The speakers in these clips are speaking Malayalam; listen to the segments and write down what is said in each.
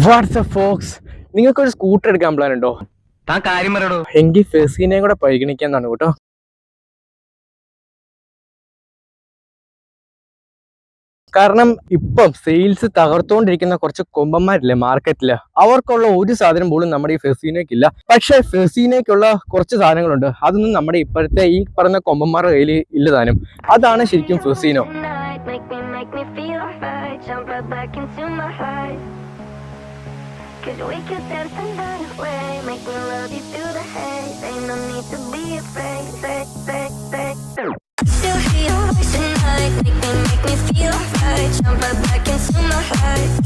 വാട്സ്ആപ്പ് ഫോക്സ്, നിങ്ങൾക്കൊരു സ്കൂട്ടർ എടുക്കാൻ പ്ലാൻ ഉണ്ടോ? താൻ കാര്യം പറയടോ. എങ്കിൽ ഫെസീനെയും കൂടെ പരിഗണിക്കാന്നാണ് കേട്ടോ. കാരണം ഇപ്പം സെയിൽസ് തകർത്തുകൊണ്ടിരിക്കുന്ന കുറച്ച് കൊമ്പന്മാരില്ലേ മാർക്കറ്റില്, അവർക്കുള്ള ഒരു സാധനം പോലും നമ്മുടെ ഈ ഫെസീനയ്ക്കില്ല. പക്ഷെ ഫെസീനയ്ക്കുള്ള കുറച്ച് സാധനങ്ങളുണ്ട്, അതൊന്നും നമ്മുടെ ഇപ്പോഴത്തെ ഈ പറഞ്ഞ കൊമ്പന്മാരുടെ കയ്യിൽ ഇല്ല താനും. അതാണ് ശരിക്കും ഫെസീനോ. Cause we could dance the night away, make me love you through the haze. Ain't no need to be afraid, Still hear your voice at night, make me feel alright. Jump right back into my life.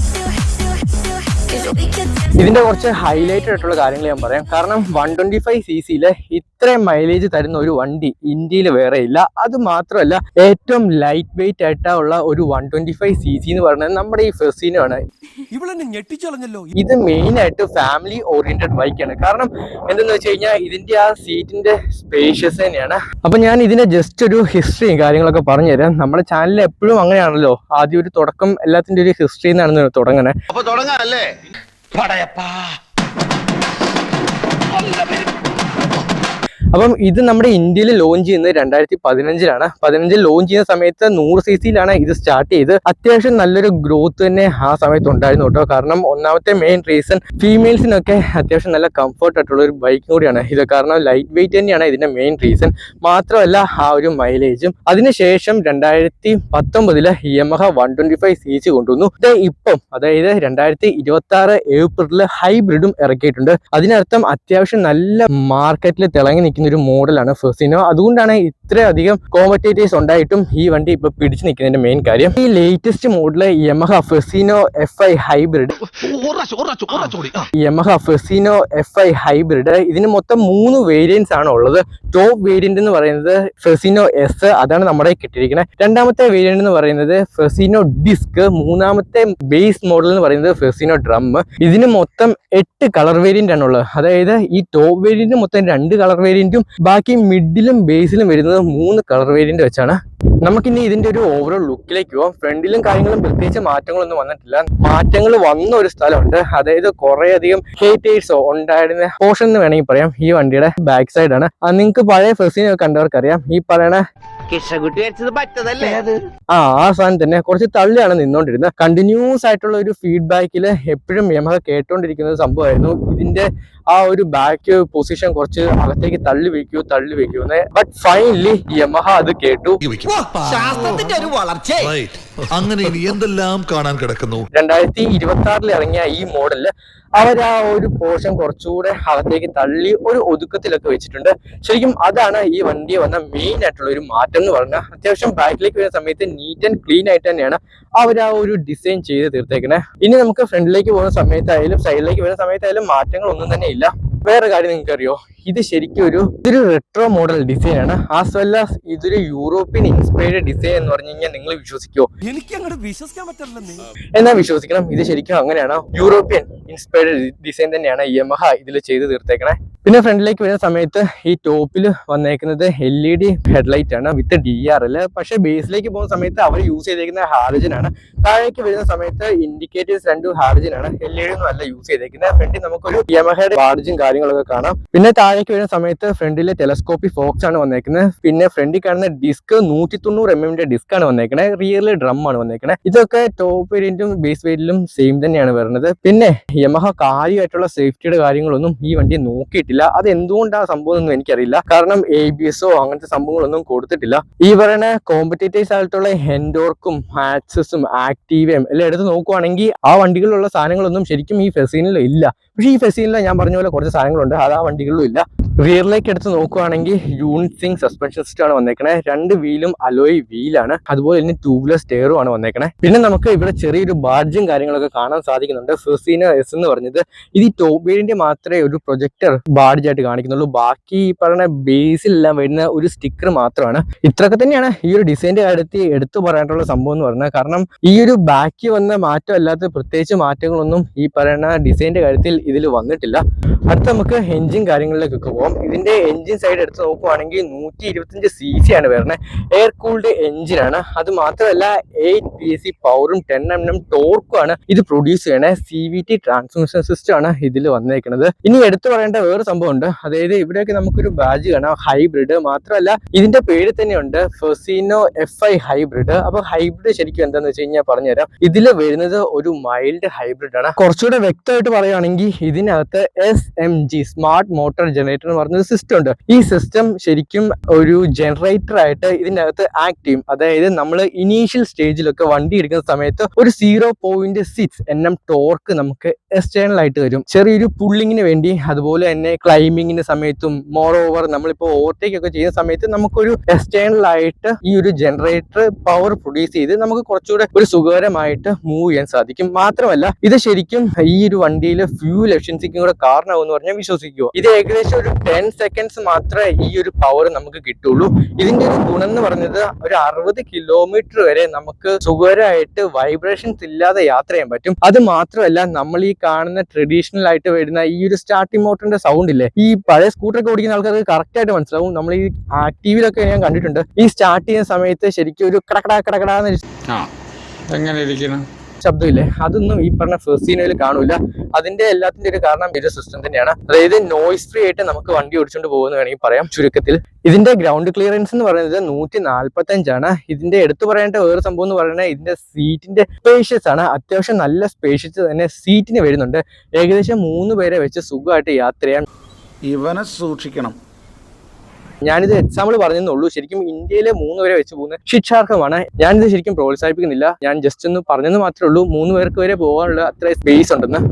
Cause we could dance. ഇതിന്റെ കുറച്ച് ഹൈലൈറ്റഡ് ആയിട്ടുള്ള കാര്യങ്ങൾ ഞാൻ പറയാം. കാരണം 125cc ഇത്രയും മൈലേജ് തരുന്ന ഒരു വണ്ടി ഇന്ത്യയിൽ വേറെ ഇല്ല. അത് മാത്രമല്ല, ഏറ്റവും ലൈറ്റ് വെയിറ്റ് ആയിട്ടുള്ള ഒരു 125cc എന്ന് പറയുന്നത് നമ്മുടെ ഈ ഫെസീനോ ആണ്. ഇത് മെയിൻ ആയിട്ട് ഫാമിലി ഓറിയന്റഡ് ബൈക്കാണ്. കാരണം എന്തെന്ന് വെച്ച് കഴിഞ്ഞാൽ ഇതിന്റെ ആ സീറ്റിന്റെ സ്പേഷ്യസ് തന്നെയാണ്. അപ്പൊ ഞാൻ ഇതിന്റെ ജസ്റ്റ് ഒരു ഹിസ്റ്ററിയും കാര്യങ്ങളൊക്കെ പറഞ്ഞുതരാം. നമ്മുടെ ചാനലിൽ എപ്പോഴും അങ്ങനെയാണല്ലോ, ആദ്യം ഒരു തുടക്കം എല്ലാത്തിന്റെ ഒരു ഹിസ്റ്ററി എന്നാണ് തുടങ്ങണേ. അപ്പൊ തുടങ്ങാല്ലേ? അപ്പം ഇത് നമ്മുടെ ഇന്ത്യയിൽ ലോഞ്ച് ചെയ്യുന്നത് 2015 15 ലോഞ്ച് ചെയ്യുന്ന സമയത്ത് 100cc ഇത് സ്റ്റാർട്ട് ചെയ്ത് അത്യാവശ്യം നല്ലൊരു ഗ്രോത്ത് തന്നെ ആ സമയത്ത് ഉണ്ടായിരുന്നു കേട്ടോ. കാരണം ഒന്നാമത്തെ മെയിൻ റീസൺ ഫീമെയിൽസിനൊക്കെ അത്യാവശ്യം നല്ല കംഫർട്ട് ആയിട്ടുള്ള ഒരു ബൈക്കും കൂടിയാണ് ഇത്. കാരണം ലൈറ്റ് വെയിറ്റ് തന്നെയാണ് ഇതിന്റെ മെയിൻ റീസൺ. മാത്രമല്ല ആ ഒരു മൈലേജും. അതിനുശേഷം 2019 യമഹ 125cc കൊണ്ടുവന്നു. ഇപ്പം അതായത് 2026 ഏപ്രിലിൽ ഹൈബ്രിഡും ഇറക്കിയിട്ടുണ്ട്. അതിനർത്ഥം അത്യാവശ്യം നല്ല മാർക്കറ്റിൽ തിളങ്ങി നിൽക്കുന്ന ഒരു മോഡലാണ് ഫെസീനോ. അതുകൊണ്ടാണ് ഇത്രയധികം കോമ്പറ്റേറ്റേഴ്സ് ഉണ്ടായിട്ടും ഈ വണ്ടി ഇപ്പൊ പിടിച്ചു നിൽക്കുന്നതിന്റെ മെയിൻ കാര്യം. ഈ latest model Yamaha ഫെസീനോ FI hybrid. Yamaha ഫെസീനോ FI hybrid ഇതിന് മൊത്തം 3 വേരിയന്റ്സ് ആണ് ഉള്ളത്. ടോപ്പ് വേരിയന്റ് എന്ന് പറയുന്നത് ഫെസീനോ S, അതാണ് നമ്മുടെ കിട്ടിയിരിക്കുന്നത്. രണ്ടാമത്തെ വേരിയന്റ് എന്ന് പറയുന്നത് ഫെസീനോ ഡിസ്ക്. മൂന്നാമത്തെ ബേസ് മോഡൽ എന്ന് പറയുന്നത് ഫെസീനോ ഡ്രം. ഇതിന് മൊത്തം 8 കളർ വേരിയന്റ് ആണുള്ളത്. അതായത് ഈ ടോപ്പ് വേരിയന്റ് മൊത്തം 2 കളർ വേരിയന്റും ബാക്കി മിഡിലും ബേസിലും വരുന്നത് 3 കളർ വേരിയന്റ് വെച്ചാണ്. നമുക്കിനി ഇതിന്റെ ഒരു ഓവറോൾ ലുക്കിലേക്ക് പോവാം. ഫ്രണ്ടിലും കാര്യങ്ങളും പ്രത്യേകിച്ച് മാറ്റങ്ങളൊന്നും വന്നിട്ടില്ല. മാറ്റങ്ങൾ വന്ന ഒരു സ്ഥലമുണ്ട്, അതായത് കുറെ അധികം ഹേറ്റേഴ്സോ ഉണ്ടായിരുന്ന പോർഷൻ എന്ന് വേണമെങ്കിൽ പറയാം. ഈ വണ്ടിയുടെ ബാക്ക് സൈഡ് ആണ്. നിങ്ങൾക്ക് പഴയ ഫെസീനോ കണ്ടവർക്കറിയാം, ഈ പറയണ ആ സാധനം തന്നെ കുറച്ച് തള്ളിയാണ് നിന്നോണ്ടിരുന്നത്. കണ്ടിന്യൂസ് ആയിട്ടുള്ള ഒരു ഫീഡ്ബാക്കിൽ എപ്പോഴും യമഹ കേട്ടോണ്ടിരിക്കുന്ന ഒരു സംഭവമായിരുന്നു ഇതിന്റെ ആ ഒരു ബാക്ക് പൊസിഷൻ കുറച്ച് അകത്തേക്ക് തള്ളി വെക്കൂ എന്ന്. ബട്ട് ഫൈനലി യമഹ അത് കേട്ടു. അങ്ങനെ എന്തെല്ലാം കാണാൻ കിടക്കുന്നു. 2026 ഇറങ്ങിയ ഈ മോഡലില് അവർ ആ ഒരു പോർഷൻ കുറച്ചുകൂടെ അകത്തേക്ക് തള്ളി ഒരു ഒതുക്കത്തിലൊക്കെ വെച്ചിട്ടുണ്ട്. ശരിക്കും അതാണ് ഈ വണ്ടിയെ വന്ന മെയിൻ ആയിട്ടുള്ള ഒരു മാറ്റം എന്ന് പറഞ്ഞാൽ. അത്യാവശ്യം ബാക്കിലേക്ക് വരുന്ന സമയത്ത് നീറ്റ് ആൻഡ് ക്ലീൻ ആയിട്ട് തന്നെയാണ് അവർ ആ ഒരു ഡിസൈൻ ചെയ്ത് തീർത്തേക്കണേ. ഇനി നമുക്ക് ഫ്രണ്ടിലേക്ക് പോകുന്ന സമയത്തായാലും സൈഡിലേക്ക് വരുന്ന സമയത്തായാലും മാറ്റങ്ങൾ ഒന്നും തന്നെ ഇല്ല. വേറെ കാര്യം നിങ്ങൾക്ക് അറിയോ, ഇത് ശരിക്കും ഇതൊരു റെട്രോ മോഡൽ ഡിസൈൻ ആണ്. ആസ് വെൽ ആസ് ഇതൊരു യൂറോപ്യൻ ഇൻസ്പയർഡ് ഡിസൈൻ എന്ന് പറഞ്ഞു കഴിഞ്ഞാൽ നിങ്ങൾ വിശ്വസിക്കുമോ? എനിക്ക് അങ്ങോട്ട് വിശ്വസിക്കാൻ പറ്റില്ല. എന്നാ വിശ്വസിക്കണം, ഇത് ശരിക്കും അങ്ങനെയാണ്. യൂറോപ്യൻ ഇൻസ്പയർഡ് ഡിസൈൻ തന്നെയാണ് യമഹ ഇതിൽ ചെയ്ത് തീർത്തേക്കണേ. പിന്നെ ഫ്രണ്ടിലേക്ക് വരുന്ന സമയത്ത് ഈ ടോപ്പിൽ വന്നേക്കുന്നത് LED ഹെഡ്ലൈറ്റ് ആണ് വിത്ത് DRL. പക്ഷെ ബേസിലേക്ക് പോകുന്ന സമയത്ത് അവർ യൂസ് ചെയ്തേക്കുന്ന ഹാലജൻ ആണ്. താഴേക്ക് വരുന്ന സമയത്ത് ഇൻഡിക്കേറ്റേഴ്സ് 2 ഹാലജൻ ആണ്, LED ഒന്നും അല്ല യൂസ് ചെയ്തേക്കുന്നത്. ഫ്രണ്ടിൽ നമുക്കൊരു യമഹയുടെ ബാഡ്ജും കാര്യങ്ങളൊക്കെ കാണാം. പിന്നെ താഴേക്ക് വരുന്ന സമയത്ത് ഫ്രണ്ടിലെ ടെലസ്കോപ്പിക് ഫോക്സ് ആണ് വന്നേക്കുന്നത്. പിന്നെ ഫ്രണ്ടിൽ കാണുന്ന ഡിസ്ക് 190 mm ഡിസ്ക് ആണ് വന്നേക്കുന്നത്. റിയറിൽ ഡ്രം ആണ് വന്നേക്കുന്നത്. ഇതൊക്കെ ടോപ്പ് വേരിയന്റും ബേസ് വേരിയന്റിലും സെയിം തന്നെയാണ് വരുന്നത്. പിന്നെ യമഹ കാര്യമായിട്ടുള്ള സേഫ്റ്റിയുടെ കാര്യങ്ങളൊന്നും ഈ വണ്ടി നോക്കിയിട്ടില്ല. അത് എന്തുകൊണ്ടാണ് സംഭവം ഒന്നും എനിക്കറിയില്ല. കാരണം ABSO അങ്ങനത്തെ സംഭവങ്ങളൊന്നും കൊടുത്തിട്ടില്ല. ഈ പറയുന്ന കോമ്പറ്റേറ്റേഴ്സ് ആയിട്ടുള്ള എൻഡോർക്കും ആക്സസും ആക്റ്റീവയും എല്ലാം എടുത്ത് നോക്കുവാണെങ്കിൽ ആ വണ്ടികളിലുള്ള സാധനങ്ങളൊന്നും ശരിക്കും ഈ ഫെസീനിലും ഇല്ല. പക്ഷേ ഈ ഫെസീനിൽ ഞാൻ പറഞ്ഞ പോലെ കുറച്ച് സാധനങ്ങളുണ്ട്, അത് ആ വണ്ടികളിലും ഇല്ല. റിയറിലേക്ക് എടുത്ത് നോക്കുവാണെങ്കിൽ യൂണിറ്റ് സസ്പെൻഷൻ സിസ്റ്റം ആണ് വന്നേക്കണേ. 2 വീലും അലോയ് വീലാണ്. അതുപോലെ തന്നെ ട്യൂബ്ലെസ് സ്റ്റെയറും ആണ് വന്നേക്കണേ. പിന്നെ നമുക്ക് ഇവിടെ ചെറിയൊരു ബാഡ്ജും കാര്യങ്ങളൊക്കെ കാണാൻ സാധിക്കുന്നുണ്ട്. ഫെസീനോ S എന്ന് പറഞ്ഞത് ഇത് ഈ ടോപ്പ് വേരിയന്റ് മാത്രമേ ഒരു പ്രൊജക്ടർ ബാഡ്ജ് ആയിട്ട് കാണിക്കുന്നുള്ളൂ. ബാക്കി ഈ പറഞ്ഞ ബേസിലെല്ലാം വരുന്ന ഒരു സ്റ്റിക്കർ മാത്രമാണ്. ഇത്രയൊക്കെ തന്നെയാണ് ഈ ഒരു ഡിസൈൻ്റെ കാര്യത്തിൽ എടുത്തു പറയാനുള്ള സംഭവം എന്ന് പറഞ്ഞത്. കാരണം ഈ ഒരു ബാക്കി വന്ന മാറ്റം അല്ലാത്ത പ്രത്യേകിച്ച് മാറ്റങ്ങളൊന്നും ഈ പറയുന്ന ഡിസൈൻ്റെ കാര്യത്തിൽ ഇതിൽ വന്നിട്ടില്ല. അടുത്ത നമുക്ക് എൻജിൻ കാര്യങ്ങളിലേക്കൊക്കെ പോകാം. സംഭവം. ഇതിന്റെ എഞ്ചിൻ സൈഡ് എടുത്ത് നോക്കുവാണെങ്കിൽ 125 cc ആണ് വരുന്നത്. എയർ കൂൾഡ് എഞ്ചിനാണ്. അത് മാത്രമല്ല 8 PS പവറും 10 Nm ടോർക്കും ആണ് ഇത് പ്രൊഡ്യൂസ് ചെയ്യണേ. CVT ട്രാൻസ്മിഷൻ സിസ്റ്റം ആണ് ഇതിൽ വന്നേക്കുന്നത്. ഇനി എടുത്തു പറയേണ്ട വേറെ സംഭവം ഉണ്ട്. അതായത് ഇവിടെയൊക്കെ നമുക്കൊരു ബാഡ്ജ് കാണാം, ഹൈബ്രിഡ്. മാത്രമല്ല ഇതിന്റെ പേര് തന്നെയുണ്ട് ഫെസിനോ FI ഹൈബ്രിഡ്. അപ്പൊ ഹൈബ്രിഡ് ശരിക്കും എന്താന്ന് വെച്ച് കഴിഞ്ഞാൽ പറഞ്ഞുതരാം. ഇതിൽ വരുന്നത് ഒരു മൈൽഡ് ഹൈബ്രിഡ് ആണ്. കുറച്ചുകൂടെ വ്യക്തമായിട്ട് പറയുകയാണെങ്കിൽ ഇതിനകത്ത് SMG സ്മാർട്ട് മോട്ടോർ ജനറേറ്റർ എന്ന് പറഞ്ഞൊരു സിസ്റ്റം ഉണ്ട്. ഈ സിസ്റ്റം ശരിക്കും ഒരു ജനറേറ്റർ ആയിട്ട് ഇതിനകത്ത് ആക്ട് ചെയ്യും. അതായത് നമ്മൾ ഇനീഷ്യൽ സ്റ്റേജിലൊക്കെ വണ്ടി എടുക്കുന്ന സമയത്ത് ഒരു 0.6 Nm ടോർക്ക് നമുക്ക് എക്സ്റ്റേണൽ ആയിട്ട് വരും, ചെറിയൊരു പുള്ളിങ്ങിന് വേണ്ടി. അതുപോലെ തന്നെ ക്ലൈംബിങ്ങിന്റെ സമയത്തും മോർ ഓവർ നമ്മളിപ്പോൾ ഓവർടേക്ക് ഒക്കെ ചെയ്യുന്ന സമയത്ത് നമുക്കൊരു എക്സ്റ്റേണൽ ആയിട്ട് ഈ ഒരു ജനറേറ്റർ പവർ പ്രൊഡ്യൂസ് ചെയ്ത് നമുക്ക് കുറച്ചുകൂടെ ഒരു സുഖകരമായിട്ട് മൂവ് ചെയ്യാൻ സാധിക്കും. മാത്രമല്ല ഇത് ശരിക്കും ഈ ഒരു വണ്ടിയിൽ ഫ്യൂൽ എഫിഷ്യൻസിക്കും കൂടെ കാരണമാകുമെന്ന് പറഞ്ഞാൽ വിശ്വസിക്കുമോ. ഇത് ഏകദേശം ഒരു 10 seconds മാത്രമേ ഈ ഒരു പവർ നമുക്ക് കിട്ടുള്ളൂ. ഇതിന്റെ ഒരു ഗുണം എന്ന് പറഞ്ഞത് ഒരു 60 കിലോമീറ്റർ വരെ നമുക്ക് സുഖകരമായിട്ട് വൈബ്രേഷൻസ് ഇല്ലാതെ യാത്ര ചെയ്യാൻ പറ്റും. അത് മാത്രമല്ല നമ്മൾ ഈ കാണുന്ന ട്രഡീഷണൽ ആയിട്ട് വരുന്ന ഈ ഒരു സ്റ്റാർട്ടിംഗ് മോട്ടറിന്റെ സൗണ്ട് ഇല്ലേ, ഈ പഴയ സ്കൂട്ടറൊക്കെ ഓടിക്കുന്ന ആൾക്കാർക്ക് കറക്റ്റ് ആയിട്ട് മനസ്സിലാവും. നമ്മൾ ഈ ആക്റ്റീവിലൊക്കെ ഞാൻ കണ്ടിട്ടുണ്ട്, ഈ സ്റ്റാർട്ട് ചെയ്യുന്ന സമയത്ത് ശരിക്കും ഒരു കടകടാന്ന് എങ്ങനെ ഇരിക്കണം ശബ്ദമില്ലേ, അതൊന്നും ഈ പറഞ്ഞ ഫെസിനോയിൽ കാണൂല. അതിന്റെ എല്ലാത്തിന്റെ ഒരു കാരണം ഒരു സിസ്റ്റം തന്നെയാണ്. അതായത് നോയ്സ് ഫ്രീ ആയിട്ട് നമുക്ക് വണ്ടി ഓടിച്ചുകൊണ്ട് പോകുന്ന വേണമെങ്കിൽ പറയാം ചുരുക്കത്തിൽ. ഇതിന്റെ ഗ്രൗണ്ട് ക്ലിയറൻസ് എന്ന് പറയുന്നത് 145 ആണ്. ഇതിന്റെ എടുത്തു പറയേണ്ട വേറെ സംഭവം എന്ന് പറയുന്നത് ഇതിന്റെ സീറ്റിന്റെ സ്പേഷ്യസ് ആണ്. അത്യാവശ്യം നല്ല സ്പേഷ്യസ് തന്നെ സീറ്റിന് വരുന്നുണ്ട്. ഏകദേശം 3 പേരെ വെച്ച് സുഖമായിട്ട് യാത്ര ചെയ്യാൻ. ഇവനെ സൂക്ഷിക്കണം. ഞാനിത് എക്സാമ്പിൾ പറഞ്ഞെന്നുള്ളൂ. ശരിക്കും ഇന്ത്യയിലെ 3 പേരെ വെച്ച് പോകുന്നത് ശിക്ഷാർഹമാണ്. ഞാനിത് ശരിക്കും പ്രോത്സാഹിപ്പിക്കുന്നില്ല, ഞാൻ ജസ്റ്റ് ഒന്ന് പറഞ്ഞെന്ന് മാത്രമേ ഉള്ളൂ. 3 പേർക്ക് വരെ പോകാനുള്ള അത്ര സ്പേസ് ഉണ്ടെന്ന്.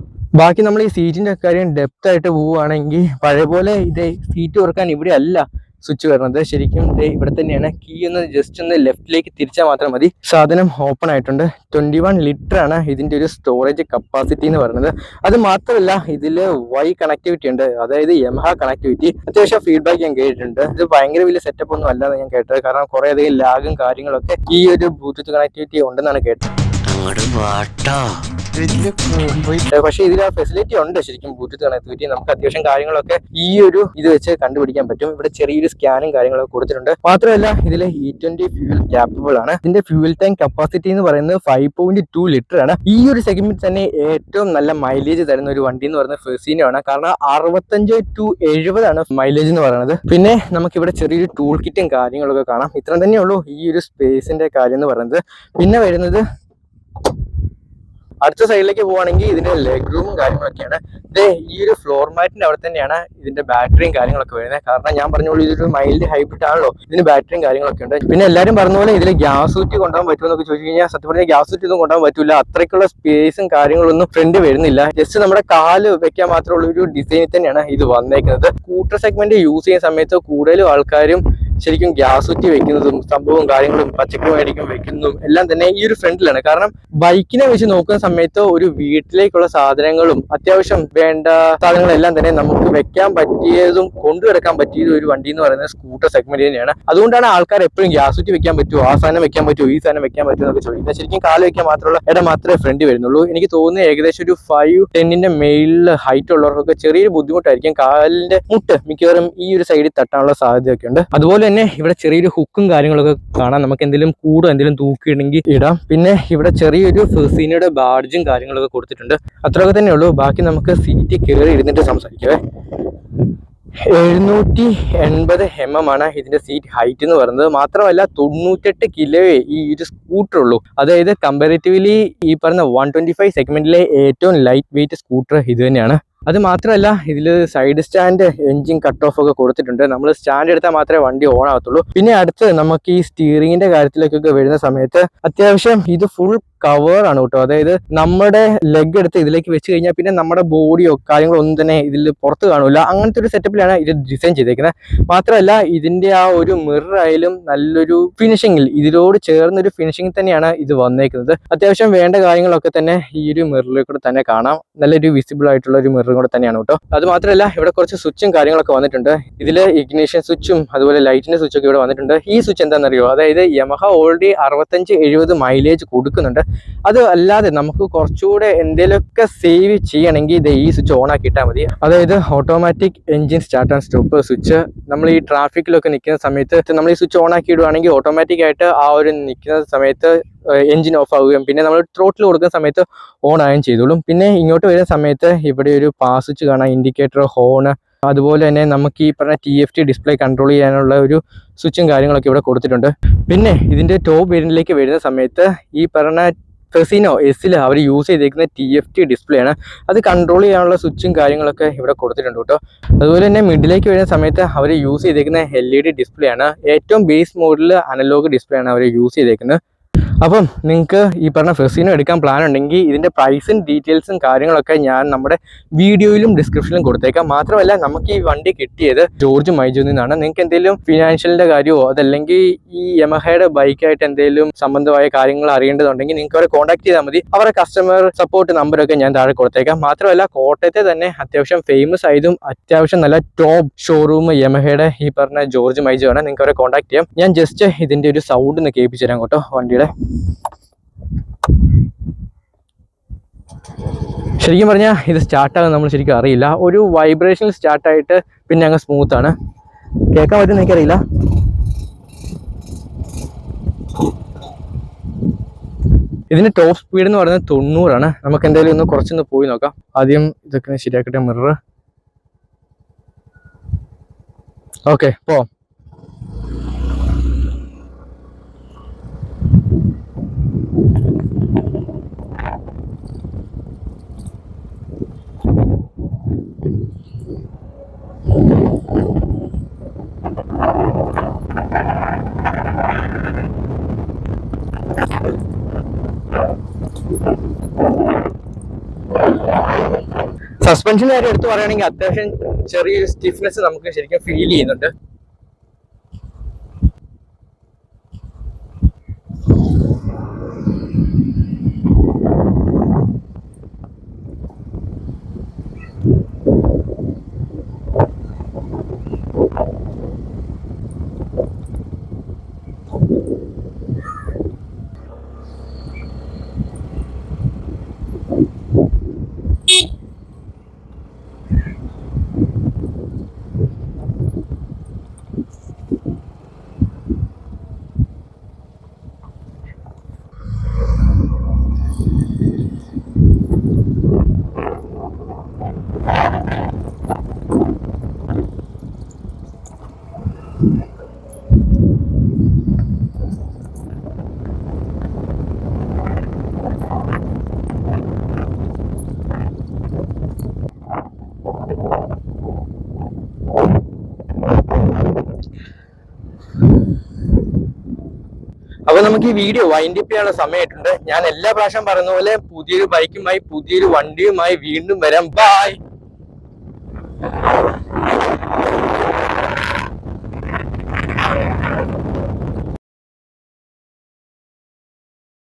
ബാക്കി നമ്മൾ ഈ സീറ്റിന്റെ കാര്യം ഡെപ്ത് ആയിട്ട് പോവുകയാണെങ്കിൽ പഴയ പോലെ ഇതേ സീറ്റ് തുറക്കാൻ ഇവിടെ അല്ല സ്വിച്ച് വരുന്നത്. ശരിക്കും ഇവിടെ തന്നെയാണ്. കീ ഒന്ന് ജസ്റ്റ് ഒന്ന് ലെഫ്റ്റിലേക്ക് തിരിച്ചാൽ മാത്രം മതി, സാധനം ഓപ്പൺ ആയിട്ടുണ്ട്. 21 ലിറ്റർ ആണ് ഇതിന്റെ ഒരു സ്റ്റോറേജ് കപ്പാസിറ്റി എന്ന് പറയുന്നത്. അത് മാത്രമല്ല ഇതിൽ വൈ കണക്ടിവിറ്റി ഉണ്ട്, അതായത് യമഹ കണക്ടിവിറ്റി. അത്യാവശ്യം ഫീഡ്ബാക്ക് ഞാൻ കേട്ടിട്ടുണ്ട്. ഇത് ഭയങ്കര വലിയ സെറ്റപ്പ് ഒന്നും അല്ലാന്ന് ഞാൻ കേട്ടത്, കാരണം കുറെ അധികം ലാഗും കാര്യങ്ങളൊക്കെ ഈ ഒരു ബ്ലൂടൂത്ത് കണക്ടിവിറ്റി ഉണ്ടെന്നാണ് കേട്ടത്. പക്ഷെ ഇതിൽ ആ ഫെസിലിറ്റി ഉണ്ട് ശരിക്കും ബ്ലൂടൂത്ത് കണക്ടിവിറ്റി. നമുക്ക് അത്യാവശ്യം കാര്യങ്ങളൊക്കെ ഈ ഒരു ഇത് വെച്ച് കണ്ടുപിടിക്കാൻ പറ്റും. ഇവിടെ ചെറിയൊരു സ്കാനും കാര്യങ്ങളൊക്കെ കൊടുത്തിട്ടുണ്ട്. മാത്രമല്ല ഇതിൽ E20 ഫ്യൂൽ ക്യാപ്പബിൾ ആണ്. ഇതിന്റെ ഫ്യൂൽ ടാങ്ക് കപ്പാസിറ്റി എന്ന് പറയുന്നത് 5.2 ലിറ്റർ ആണ്. ഈ ഒരു സെഗ്മെന്റ് തന്നെ ഏറ്റവും നല്ല മൈലേജ് തരുന്ന ഒരു വണ്ടി എന്ന് പറയുന്നത് ഫെസിനോ ആണ്. കാരണം 65 to 70 ആണ് മൈലേജ് എന്ന് പറയുന്നത്. പിന്നെ നമുക്ക് ഇവിടെ ചെറിയൊരു ടൂൾ കിറ്റും കാര്യങ്ങളൊക്കെ കാണാം. ഇത്ര തന്നെയുള്ളൂ ഈ ഒരു സ്പേസിന്റെ കാര്യം എന്ന് പറയുന്നത്. പിന്നെ വരുന്നത് അടുത്ത സൈഡിലേക്ക് പോവുകയാണെങ്കിൽ ഇതിന്റെ ലെഗ് റൂമും കാര്യങ്ങളൊക്കെയാണ്. ഈ ഒരു ഫ്ലോർ മാറ്റിന്റെ അവിടെ തന്നെയാണ് ഇതിന്റെ ബാറ്ററിയും കാര്യങ്ങളൊക്കെ വരുന്നത്. കാരണം ഞാൻ പറഞ്ഞോളൂ ഇതൊരു മൈൽഡ് ഹൈബ്രിഡ് ആണല്ലോ, ഇതിന് ബാറ്ററിയും കാര്യങ്ങളൊക്കെ ഉണ്ട്. പിന്നെ എല്ലാവരും പറഞ്ഞ പോലെ ഇതിൽ ഗ്യാസ് ഊറ്റി കൊണ്ടുപോകാൻ പറ്റുമെന്നൊക്കെ ചോദിച്ചു കഴിഞ്ഞാൽ സത്യം പറഞ്ഞാൽ ഗ്യാസ് ഊറ്റി ഒന്നും കൊണ്ടുപോകാൻ പറ്റില്ല. അത്രയ്ക്കുള്ള സ്പേസും കാര്യങ്ങളൊന്നും ഫ്രണ്ട് വരുന്നില്ല. ജസ്റ്റ് നമ്മുടെ കാല് വെക്കാൻ മാത്രമുള്ള ഒരു ഡിസൈനിൽ തന്നെയാണ് ഇത് വന്നേക്കുന്നത്. സ്കൂട്ടർ സെഗ്മെന്റ് യൂസ് ചെയ്യുന്ന സമയത്ത് കൂടുതലും ആൾക്കാരും ശരിക്കും ഗ്യാസ് ഊറ്റി വെക്കുന്നതും സംഭവവും കാര്യങ്ങളും പച്ചക്കറി മേടിക്കും വെക്കുന്നതും എല്ലാം തന്നെ ഈ ഒരു ഫ്രണ്ടിലാണ്. കാരണം ബൈക്കിനെ വെച്ച് നോക്കുന്ന സമയത്ത് ഒരു വീട്ടിലേക്കുള്ള സാധനങ്ങളും അത്യാവശ്യം വേണ്ട സാധനങ്ങളെല്ലാം തന്നെ നമുക്ക് വെക്കാൻ പറ്റിയതും കൊണ്ടുകിടക്കാൻ പറ്റിയതും ഒരു വണ്ടി എന്ന് പറയുന്നത് സ്കൂട്ടർ സെഗ്മെന്റ് തന്നെയാണ്. അതുകൊണ്ടാണ് ആൾക്കാർ എപ്പോഴും ഗ്യാസ് ഊറ്റി വെക്കാൻ പറ്റുമോ, ആ സാധനം വെക്കാൻ പറ്റുമോ, ഈ സാധനം വെക്കാൻ പറ്റുമോ എന്നൊക്കെ ചോദിക്കുന്നത്. ശരിക്കും കാല് വെക്കാൻ മാത്രമുള്ള ഇടം മാത്രമേ ഫ്രണ്ട് വരുന്നുള്ളൂ. എനിക്ക് തോന്നുന്നത് ഏകദേശം ഒരു 5'10" മേലിൽ ഹൈറ്റ് ഉള്ളവർക്കൊക്കെ ചെറിയൊരു ബുദ്ധിമുട്ടായിരിക്കും. കാലിന്റെ മുട്ട് മിക്കവാറും ഈ ഒരു സൈഡിൽ തട്ടാനുള്ള സാധ്യതയൊക്കെ ഉണ്ട്. അതുപോലെ തന്നെ ഇവിടെ ചെറിയൊരു ഹുക്കും കാര്യങ്ങളൊക്കെ കാണാം. നമുക്ക് എന്തെങ്കിലും കൂടോ എന്തെങ്കിലും തൂക്കിയിടണമെങ്കിൽ ഇടാം. പിന്നെ ഇവിടെ ചെറിയൊരു ഫെസിനോയുടെ ബാഡ്ജും കാര്യങ്ങളൊക്കെ കൊടുത്തിട്ടുണ്ട്. അത്രയൊക്കെ തന്നെ ഉള്ളൂ. ബാക്കി നമുക്ക് സീറ്റ് കയറി ഇരുന്നിട്ട് സംസാരിക്കവേ. 780 mm ആണ് ഇതിന്റെ സീറ്റ് ഹൈറ്റ് എന്ന് പറയുന്നത്. മാത്രമല്ല 98 കിലോയെ ഈ ഒരു സ്കൂട്ടർ ഉള്ളൂ. അതായത് കമ്പാരിറ്റീവ്ലി ഈ പറഞ്ഞ 125 സെഗ്മെന്റിലെ ഏറ്റവും ലൈറ്റ് വെയിറ്റ് സ്കൂട്ടർ ഇത് തന്നെയാണ്. അത് മാത്രമല്ല ഇതിൽ side stand, engine cut off ഒക്കെ കൊടുത്തിട്ടുണ്ട്. നമ്മൾ സ്റ്റാൻഡ് എടുത്താൽ മാത്രമേ വണ്ടി ഓൺ ആകത്തുള്ളൂ. പിന്നെ അടുത്ത് നമുക്ക് ഈ സ്റ്റിയറിംഗിന്റെ കാര്യത്തിലേക്കൊക്കെ വരുന്ന സമയത്ത് അത്യാവശ്യം ഇത് ഫുൾ കവർ ആണ് കേട്ടോ. അതായത് നമ്മുടെ ലെഗ് എടുത്ത് ഇതിലേക്ക് വെച്ച് കഴിഞ്ഞാൽ പിന്നെ നമ്മുടെ ബോഡിയോ കാര്യങ്ങളോ ഒന്നും തന്നെ ഇതിൽ പുറത്ത് കാണൂല. അങ്ങനത്തെ ഒരു സെറ്റപ്പിലാണ് ഇത് ഡിസൈൻ ചെയ്തേക്കുന്നത്. മാത്രമല്ല ഇതിന്റെ ആ ഒരു മിറർ ആയാലും നല്ലൊരു ഫിനിഷിങ്ങിൽ, ഇതിനോട് ചേർന്നൊരു ഫിനിഷിങ്ങിൽ തന്നെയാണ് ഇത് വന്നേക്കുന്നത്. അത്യാവശ്യം വേണ്ട കാര്യങ്ങളൊക്കെ തന്നെ ഈ ഒരു മിററിലേക്കൂടെ തന്നെ കാണാം. നല്ലൊരു വിസിബിൾ ആയിട്ടുള്ള ഒരു മിറർ കൂടെ തന്നെയാണ് കേട്ടോ. അത് മാത്രമല്ല ഇവിടെ കുറച്ച് സ്വിച്ചും കാര്യങ്ങളൊക്കെ വന്നിട്ടുണ്ട്. ഇതിൽ ഇഗ്നിഷൻ സ്വിച്ചും അതുപോലെ ലൈറ്റിന്റെ സ്വിച്ചൊക്കെ ഇവിടെ വന്നിട്ടുണ്ട്. ഈ സ്വിച്ച് എന്താണെന്നറിയോ, അതായത് യമഹ ഓൾറെഡി 65-70 മൈലേജ് കൊടുക്കുന്നുണ്ട്. അത് അല്ലാതെ നമുക്ക് കുറച്ചുകൂടെ എന്തെങ്കിലുമൊക്കെ സേവ് ചെയ്യണമെങ്കിൽ ഇത് ഈ സ്വിച്ച് ഓൺ ആക്കിയിട്ടാൽ മതി. അതായത് automatic engine start and stop switch. നമ്മൾ ഈ ട്രാഫിക്കിലൊക്കെ നിൽക്കുന്ന സമയത്ത് നമ്മൾ ഈ സ്വിച്ച് ഓൺ ആക്കി ഇടുവാണെങ്കിൽ ഓട്ടോമാറ്റിക് ആയിട്ട് ആ ഒരു നിൽക്കുന്ന സമയത്ത് എഞ്ചിൻ ഓഫ് ആവുകയും പിന്നെ നമ്മൾ ത്രോട്ടിൽ കൊടുക്കുന്ന സമയത്ത് ഓൺ ആവുകയും ചെയ്തോളും. പിന്നെ ഇങ്ങോട്ട് വരുന്ന സമയത്ത് ഇവിടെ ഒരു പാസ് സ്വിച്ച് കാണാം, ഇൻഡിക്കേറ്റർ, ഹോൺ, അതുപോലെ തന്നെ നമുക്ക് ഈ പറഞ്ഞ TFT ഡിസ്പ്ലേ കൺട്രോൾ ചെയ്യാനുള്ള ഒരു സ്വിച്ചും കാര്യങ്ങളൊക്കെ ഇവിടെ കൊടുത്തിട്ടുണ്ട്. പിന്നെ ഇതിൻ്റെ ടോപ്പ് വേരിയന്റിലേക്ക് വരുന്ന സമയത്ത് ഈ പറഞ്ഞ ഫെസിനോ എസിൽ അവർ യൂസ് ചെയ്തേക്കുന്ന TFT ഡിസ്പ്ലേ ആണ്. അത് കൺട്രോൾ ചെയ്യാനുള്ള സ്വിച്ചും കാര്യങ്ങളൊക്കെ ഇവിടെ കൊടുത്തിട്ടുണ്ട് കേട്ടോ. അതുപോലെ തന്നെ മിഡിലേക്ക് വരുന്ന സമയത്ത് അവർ യൂസ് ചെയ്തേക്കുന്ന LED ഡിസ്പ്ലേ ആണ്. ഏറ്റവും ബേസ് മോഡലിൽ അനലോഗ് ഡിസ്പ്ലേ ആണ് അവർ യൂസ് ചെയ്തേക്കുന്നത്. അപ്പം നിങ്ങൾക്ക് ഈ പറഞ്ഞ ഫെസിനോ എടുക്കാൻ പ്ലാൻ ഉണ്ടെങ്കിൽ ഇതിൻ്റെ പ്രൈസും ഡീറ്റെയിൽസും കാര്യങ്ങളൊക്കെ ഞാൻ നമ്മുടെ വീഡിയോയിലും ഡിസ്ക്രിപ്ഷനിലും കൊടുത്തേക്കാം. മാത്രമല്ല നമുക്ക് ഈ വണ്ടി കിട്ടിയത് ജോർജ് മൈജോയിൽ നിന്നാണ്. നിങ്ങൾക്ക് എന്തെങ്കിലും ഫിനാൻഷ്യലിൻ്റെ കാര്യമോ അതല്ലെങ്കിൽ ഈ യമഹയുടെ ബൈക്കായിട്ട് എന്തെങ്കിലും സംബന്ധമായ കാര്യങ്ങൾ അറിയേണ്ടതുണ്ടെങ്കിൽ നിങ്ങൾക്ക് അവരെ കോൺടാക്ട് ചെയ്താൽ മതി. അവരുടെ കസ്റ്റമർ സപ്പോർട്ട് നമ്പറൊക്കെ ഞാൻ താഴെ കൊടുത്തേക്കാം. മാത്രമല്ല കോട്ടയത്തെ തന്നെ അത്യാവശ്യം ഫേമസ് ആയതും അത്യാവശ്യം നല്ല ടോപ്പ് ഷോറൂം യമഹയുടെ ഈ പറഞ്ഞ ജോർജ് മൈജോ ആണ്. നിങ്ങൾക്ക് അവരെ കോൺടാക്ട് ചെയ്യാം. ഞാൻ ജസ്റ്റ് ഇതിൻ്റെ ഒരു സൗണ്ട് ഒന്ന് കേൾപ്പിച്ചു തരാം കേട്ടോ വണ്ടിയുടെ. ശരിക്കും പറഞ്ഞാൽ ഇത് സ്റ്റാർട്ടാകും നമ്മൾ ശരിക്കും അറിയില്ല. ഒരു വൈബ്രേഷൻ സ്റ്റാർട്ടായിട്ട് പിന്നെ അങ്ങ് സ്മൂത്ത് ആണ്. കേൾക്കാൻ പറ്റുന്ന എനിക്കറിയില്ല. ഇതിന്റെ ടോപ്പ് സ്പീഡ് എന്ന് പറയുന്നത് 90 ആണ്. നമുക്ക് എന്തായാലും ഒന്ന് കുറച്ചൊന്ന് പോയി നോക്കാം. ആദ്യം ഇതൊക്കെ ശരിയാക്കട്ടെ. മിറർ ഓക്കെ പോവാം. സസ്പെൻഷൻ കാര്യം എടുത്ത് പറയുകയാണെങ്കിൽ അത്യാവശ്യം ചെറിയൊരു സ്റ്റിഫ്നെസ് നമുക്ക് ശരിക്കും ഫീൽ ചെയ്യുന്നുണ്ട്. അപ്പൊ നമുക്ക് ഈ വീഡിയോ വൈൻഡ് അപ്പ് ചെയ്യാനുള്ള സമയമായിട്ടുണ്ട്. ഞാൻ എല്ലാ പ്രാവശ്യം പറയുന്ന പോലെ പുതിയൊരു ബൈക്കുമായി പുതിയൊരു വണ്ടിയുമായി വീണ്ടും വരാം. ബൈ.